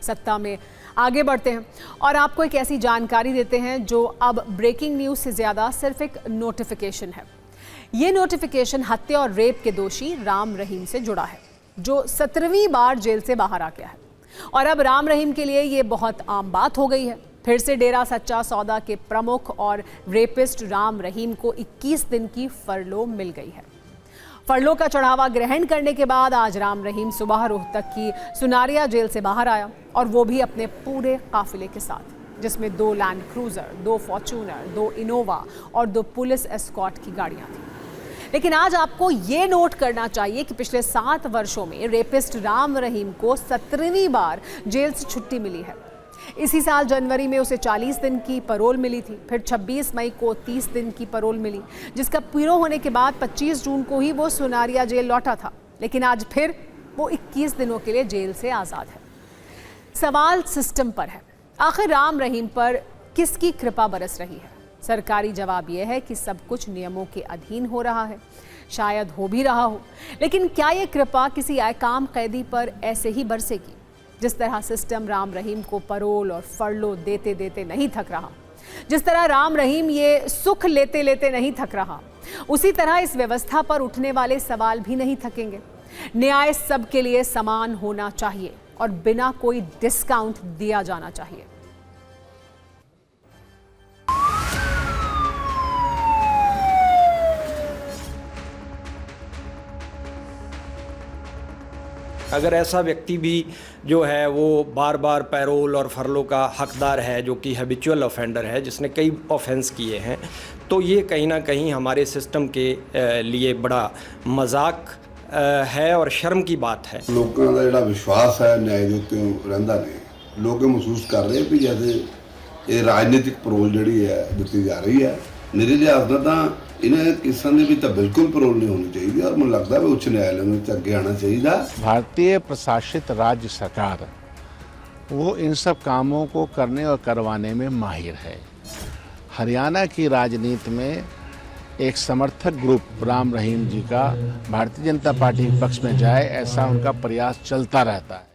सत्ता में आगे बढ़ते हैं और आपको एक ऐसी जानकारी देते हैं जो अब ब्रेकिंग न्यूज़ से ज़्यादा सिर्फ एक नोटिफिकेशन है। ये नोटिफिकेशन हत्या और रेप के दोषी राम रहीम से जुड़ा है, जो 17वीं बार जेल से बाहर आ गया है। और अब राम रहीम के लिए ये बहुत आम बात हो गई है। फिर से डेरा सच्चा सौदा के प्रमुख और रेपिस्ट राम रहीम को 21 दिन की फरलो मिल गई है। फरलो का चढ़ावा ग्रहण करने के बाद आज राम रहीम सुबह रोहतक की सुनारिया जेल से बाहर आया, और वो भी अपने पूरे काफिले के साथ, जिसमें 2 लैंड क्रूजर, 2 फॉर्च्यूनर, 2 इनोवा और 2 पुलिस एस्कॉर्ट की गाड़ियां थी। लेकिन आज आपको ये नोट करना चाहिए कि पिछले 7 वर्षों में रेपिस्ट राम रहीम को 17वीं बार जेल से छुट्टी मिली है। इसी साल जनवरी में उसे 40 दिन की पैरोल मिली थी, फिर 26 मई को 30 दिन की पैरोल मिली, जिसका पूरा होने के बाद 25 जून को ही वो सुनारिया जेल लौटा था। लेकिन आज फिर वो 21 दिनों के लिए जेल से आज़ाद है। सवाल सिस्टम पर है, आखिर राम रहीम पर किसकी कृपा बरस रही है? सरकारी जवाब यह है कि सब कुछ नियमों के अधीन हो रहा है, शायद हो भी रहा हो। लेकिन क्या ये कृपा किसी आकाम कैदी पर ऐसे ही बरसेगी? जिस तरह सिस्टम राम रहीम को पैरोल और फरलो देते देते नहीं थक रहा, जिस तरह राम रहीम ये सुख लेते लेते नहीं थक रहा, उसी तरह इस व्यवस्था पर उठने वाले सवाल भी नहीं थकेंगे। न्याय सबके लिए समान होना चाहिए और बिना कोई डिस्काउंट दिया जाना चाहिए। अगर ऐसा व्यक्ति भी जो है वो बार बार पैरोल और फरलो का हकदार है, जो कि हैबिचुअल ऑफेंडर है, जिसने कई ऑफेंस किए हैं, तो ये कहीं ना कहीं हमारे सिस्टम के लिए बड़ा मजाक है और शर्म की बात है। लोगों का जो विश्वास है न्याय के उत्ते रहिंदा ने, लोग महसूस कर रहे भी जैसे ये राजनीतिक पैरोल जी है दी जा रही है। मेरे लिहाज ना तो इन्हें किसां दे भी तो बिल्कुल पैरोल नहीं होनी चाहिए और मुझे लगता है उच्च न्यायालय में अगे आना चाहिए। भारतीय प्रशासित राज्य सरकार वो इन सब कामों को करने और करवाने में माहिर है। हरियाणा की राजनीति में एक समर्थक ग्रुप राम रहीम जी का भारतीय जनता पार्टी के पक्ष में जाए, ऐसा उनका प्रयास चलता रहता है।